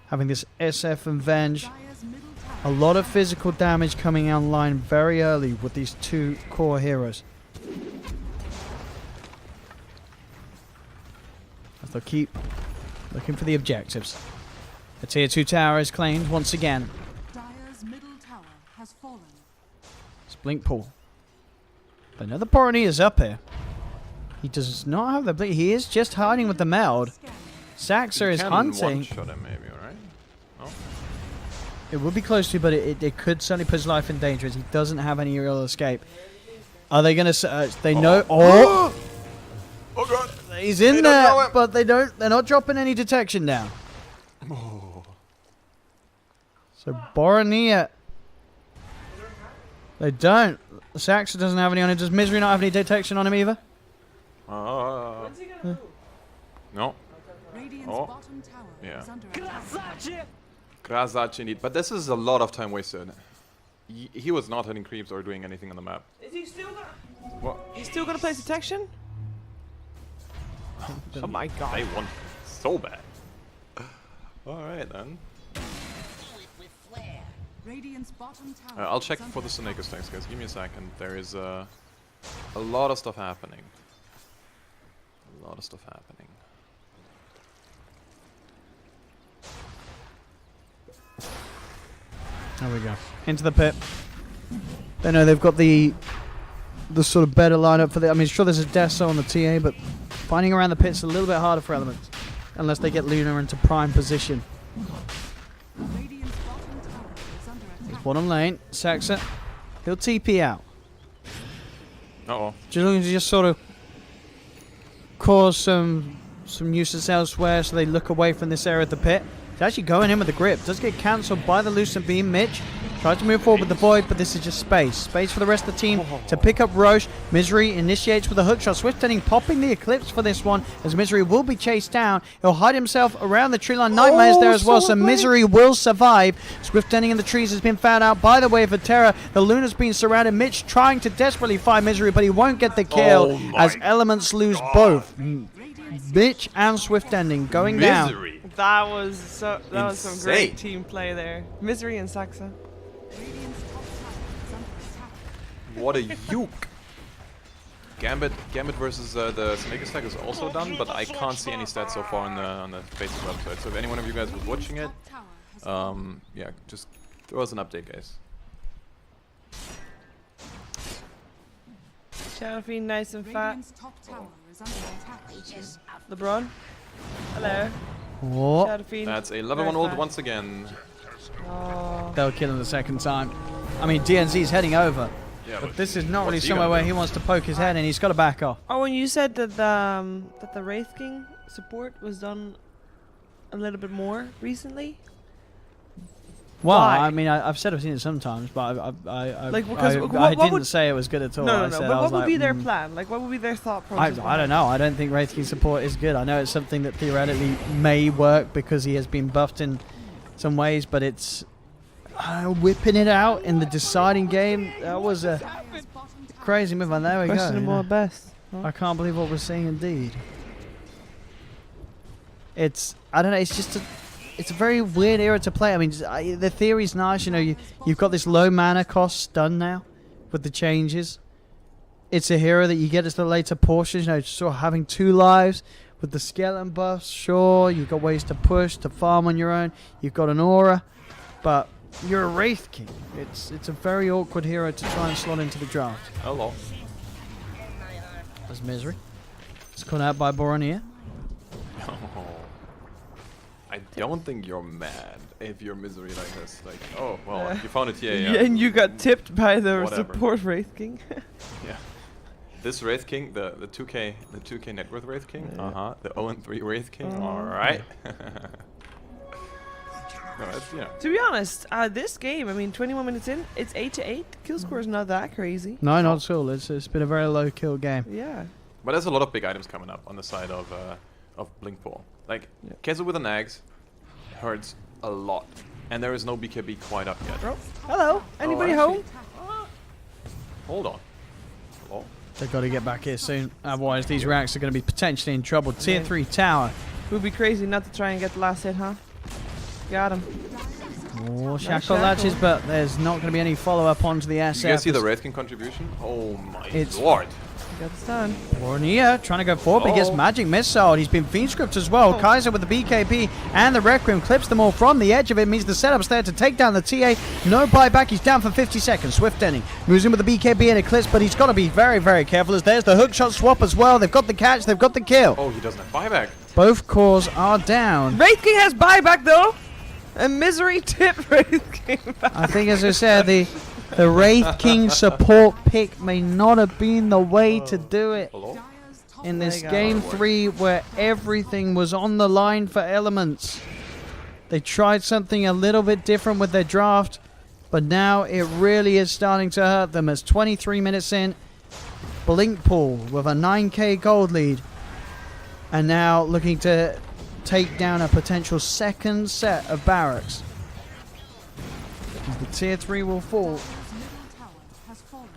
Speaker 1: Having this SF and Venge.
Speaker 4: Dire's middle
Speaker 1: A
Speaker 4: tower
Speaker 1: lot of physical damage coming online very early with these two core heroes. As they'll keep looking for the objectives. The tier 2 tower is claimed once again.
Speaker 4: Dire's middle tower has fallen.
Speaker 1: It's BlinkPool. But another Borony is up here. He does not have the blink. He is just hiding with the meld. Saxer
Speaker 3: You
Speaker 1: is
Speaker 3: can
Speaker 1: hunting.
Speaker 3: one-shot him maybe, right? No?
Speaker 1: It would be close to, but it could certainly put his life in danger as he doesn't have any real escape. Are they going to... they know... Oh!
Speaker 3: Oh god!
Speaker 1: He's in
Speaker 3: They don't know
Speaker 1: there,
Speaker 3: him.
Speaker 1: but they're not dropping any detection down.
Speaker 3: Oh.
Speaker 1: So Boronia... They don't. Saxer doesn't have any on him. Does Misery not have any detection on him either?
Speaker 3: No.
Speaker 4: Radiant's
Speaker 3: Oh.
Speaker 4: bottom tower
Speaker 3: Yeah.
Speaker 4: is under attack.
Speaker 3: Grazac indeed. But this is a lot of time wasted. He was not hitting creeps or doing anything on the map.
Speaker 2: Is he still gonna?
Speaker 3: What?
Speaker 2: He's still gonna place detection? Oh my god.
Speaker 3: They won so bad. Alright then.
Speaker 4: Radiant's bottom tower
Speaker 3: I'll check
Speaker 4: is
Speaker 3: for the
Speaker 4: under
Speaker 3: Seneka stacks, guys. Give me a second. There is a lot of stuff happening. A lot of stuff happening.
Speaker 1: There we go. Into the pit. They know they've got the sort of better lineup for the. I mean, sure, there's a Death Zone on the TA, but finding around the pit's a little bit harder for Elements, unless they get Luna into prime position.
Speaker 4: Radiant's bottom tower is under attack.
Speaker 1: Bottom lane, Saxa, he'll TP out.
Speaker 3: Uh-oh.
Speaker 1: Just sort of cause some nuisance elsewhere, so they look away from this area of the pit. He's actually going in with the grip. Does get cancelled by the Lucent Beam. Mitch tries to move forward with the Void, but this is just space. Space for the rest of the team to pick up Roche. Misery initiates with a hook shot. Swift Ending popping the Eclipse for this one, as Misery will be chased down. He'll hide himself around the tree line. Nightmare's there as well, so Misery will survive. Swift Ending in the trees has been found out by the way of a Terror. The Luna's been surrounded. Mitch trying to desperately find Misery, but he won't get the kill, as Elements lose both. Mitch and Swift Ending going down.
Speaker 3: Misery.
Speaker 2: That was some
Speaker 3: Insane.
Speaker 2: great team play there. Misery and Saxa.
Speaker 4: Radiant's top tower is under attack.
Speaker 3: What a uke. Gambit versus the Seneka stack is also done, but I can't see any stats so far on the Facebook website. So if any one of you guys was watching it,
Speaker 4: Top tower has
Speaker 3: yeah, just throw us an update, guys.
Speaker 2: Shadowfiend nice and fat.
Speaker 4: Radiant's top tower is under attack.
Speaker 2: LeBron. Hello.
Speaker 1: Oh,
Speaker 2: Shadowfiend.
Speaker 3: That's a level
Speaker 2: very
Speaker 3: 1 ult
Speaker 2: fat.
Speaker 3: once again.
Speaker 2: Oh.
Speaker 1: they'll kill him the second time. I mean, DNZ's heading over,
Speaker 3: Yeah,
Speaker 1: but this is not really
Speaker 3: what's he
Speaker 1: somewhere
Speaker 3: gonna
Speaker 1: where
Speaker 3: do?
Speaker 1: he wants to poke his head in. He's got to back off.
Speaker 2: Oh, and you said that the Wraith King support was done a little bit more recently.
Speaker 1: Well,
Speaker 2: Why?
Speaker 1: I mean, I've said I've seen it sometimes, but I
Speaker 2: Like, because
Speaker 1: I
Speaker 2: what
Speaker 1: didn't
Speaker 2: would-
Speaker 1: say it was good at all.
Speaker 2: No,
Speaker 1: I
Speaker 2: no,
Speaker 1: said,
Speaker 2: no.
Speaker 1: I
Speaker 2: But
Speaker 1: was
Speaker 2: what would
Speaker 1: like,
Speaker 2: be their plan? Like, what would be their thought process?
Speaker 1: I don't know. I don't think Wraith King support is good. I know it's something that theoretically may work because he has been buffed in some ways, but it's whipping it out in the deciding game. That was a
Speaker 4: Dire's bottom tower
Speaker 1: crazy move, and there we go.
Speaker 2: Questionable
Speaker 1: you
Speaker 2: at best.
Speaker 1: know. I can't believe what we're seeing indeed. I don't know. It's a very weird era to play. I mean, the theory's nice. You know, you've got this low mana cost stun now with the changes. It's a hero that you get at the later portions. You know, sort of having 2 lives with the skeleton buffs. Sure, you've got ways to push, to farm on your own. You've got an aura, but you're a Wraith King. It's a very awkward hero to try and slot into the draft.
Speaker 3: Hello.
Speaker 1: That's Misery. It's caught out by Boronia.
Speaker 3: I don't think you're mad if you're Misery like this. Like, oh, well, you found it, yeah.
Speaker 2: And you got tipped by the
Speaker 3: Whatever.
Speaker 2: support Wraith King.
Speaker 3: Yeah. This Wraith King, the 2K net worth Wraith King, the 0-3 Wraith King, alright. No, that's, yeah.
Speaker 2: To be honest, this game, I mean, 21 minutes in, it's 8-8. Kill score is not that crazy.
Speaker 1: No, not at all. It's been a very low kill game.
Speaker 2: Yeah.
Speaker 3: But there's a lot of big items coming up on the side of BlinkPool. Like, Keza with an Axe hurts a lot. And there is no BKB quite up yet.
Speaker 2: Oh, hello. Anybody
Speaker 3: actually-
Speaker 2: home?
Speaker 3: Hold on. Hello?
Speaker 1: They've got to get back here soon. Otherwise, these racks are going to be potentially in trouble. Tier 3 tower.
Speaker 2: Would be crazy not to try and get the last hit, huh? Got him.
Speaker 1: Oh, shackle
Speaker 2: shackle.
Speaker 1: latches, but there's not going to be any follow-up onto the SF.
Speaker 3: You guys see the Wraith King contribution? Oh my
Speaker 1: It's-
Speaker 3: lord.
Speaker 2: Got the stun.
Speaker 1: Bornia trying to go forward, but he gets
Speaker 3: Oh.
Speaker 1: magic missile. He's been fiend script as well. Kaiser with the BKB and the Requiem clips them all from the edge of it. Means the setup's there to take down the TA. No buyback. He's down for 50 seconds. Swift Ending moves in with the BKB and Eclipse, but he's got to be very, very careful as there's the hookshot swap as well. They've got the catch. They've got the kill.
Speaker 3: Oh, he doesn't have buyback.
Speaker 1: Both cores are down.
Speaker 2: Wraith King has buyback though. And Misery tipped Wraith King back.
Speaker 1: I think, as I said, the Wraith King support pick may not have been the way to do it
Speaker 3: Hello?
Speaker 4: Dire's top
Speaker 1: in this
Speaker 2: God.
Speaker 1: game 3 where everything was on the line for Elements. They tried something a little bit different with their draft, but now it really is starting to hurt them as 23 minutes in, BlinkPool with a 9k gold lead and now looking to take down a potential second set of barracks. The tier 3 will fall.
Speaker 4: Dire's middle tower has fallen.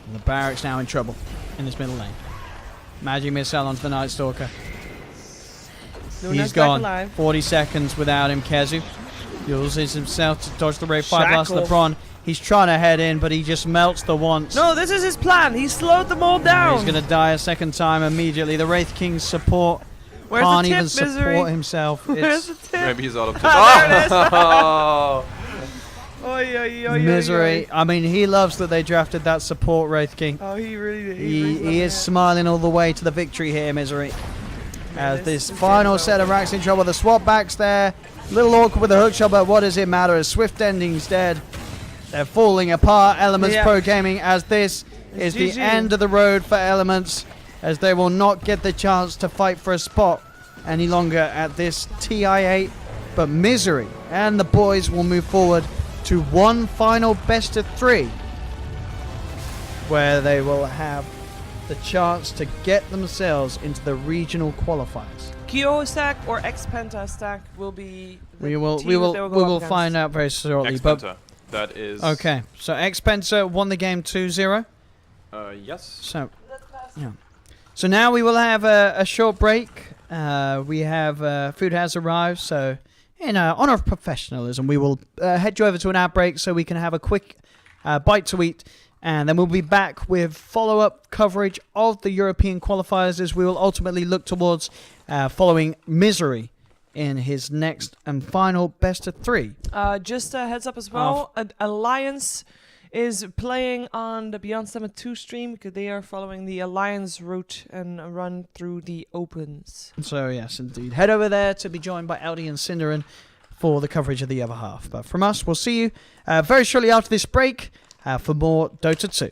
Speaker 1: And the barracks now in trouble. in this middle lane. Magic missile onto the Night Stalker.
Speaker 2: Luna's
Speaker 1: He's
Speaker 2: back
Speaker 1: gone.
Speaker 2: alive.
Speaker 1: 40 seconds without him. Kezu uses himself to dodge the Wraith 5 Blast
Speaker 2: Shackle.
Speaker 1: LeBron. He's trying to head in, but he just melts the once.
Speaker 2: No, this is his plan. He slowed them all down.
Speaker 1: He's going to die a second time immediately. The Wraith King's support
Speaker 2: Where's
Speaker 1: can't
Speaker 2: the tip,
Speaker 1: even support
Speaker 2: Misery?
Speaker 1: himself.
Speaker 2: Where's
Speaker 1: It's
Speaker 2: the tip?
Speaker 3: Maybe he's out of
Speaker 2: There it is.
Speaker 3: Oh!
Speaker 2: Oy, oy, oy,
Speaker 1: Misery.
Speaker 2: oy, oy.
Speaker 1: I mean, he loves that they drafted that support Wraith King.
Speaker 2: Oh, he really did.
Speaker 1: He is smiling all the way to the victory here, Misery. As this final set of racks in trouble. The swap backs there. Little awkward with the hook shot, but what does it matter as Swift Ending's dead. They're falling apart, Elements
Speaker 2: Yeah.
Speaker 1: Pro Gaming, as this is
Speaker 2: It's
Speaker 1: the
Speaker 2: GG.
Speaker 1: end of the road for Elements, as they will not get the chance to fight for a spot any longer at this TI8. But Misery and the boys will move forward to one final best of 3, where they will have the chance to get themselves into the regional qualifiers.
Speaker 2: Kyo stack or X Penta stack will be. The
Speaker 1: We will
Speaker 2: team
Speaker 1: we
Speaker 2: that
Speaker 1: will
Speaker 2: they
Speaker 1: we
Speaker 2: go up
Speaker 1: will
Speaker 2: against.
Speaker 1: find out very shortly. But
Speaker 3: X-Penta. That is...
Speaker 1: okay, so X-Penta won the game 2-0.
Speaker 3: Yes.
Speaker 1: So yeah. So now we will have a short break. We have food has arrived. So in honor of professionalism, we will head you over to an ad break so we can have a quick bite to eat. And then we'll be back with follow-up coverage of the European qualifiers as we will ultimately look towards following Misery in his next and final best of 3.
Speaker 2: Just a heads up as well. Alliance is playing on the Beyond Summit 2 stream because they are following the Alliance route and run through the Opens.
Speaker 1: So yes, indeed. Head over there to be joined by Aldi and Cinderin for the coverage of the other half. But from us, we'll see you very shortly after this break for more Dota 2.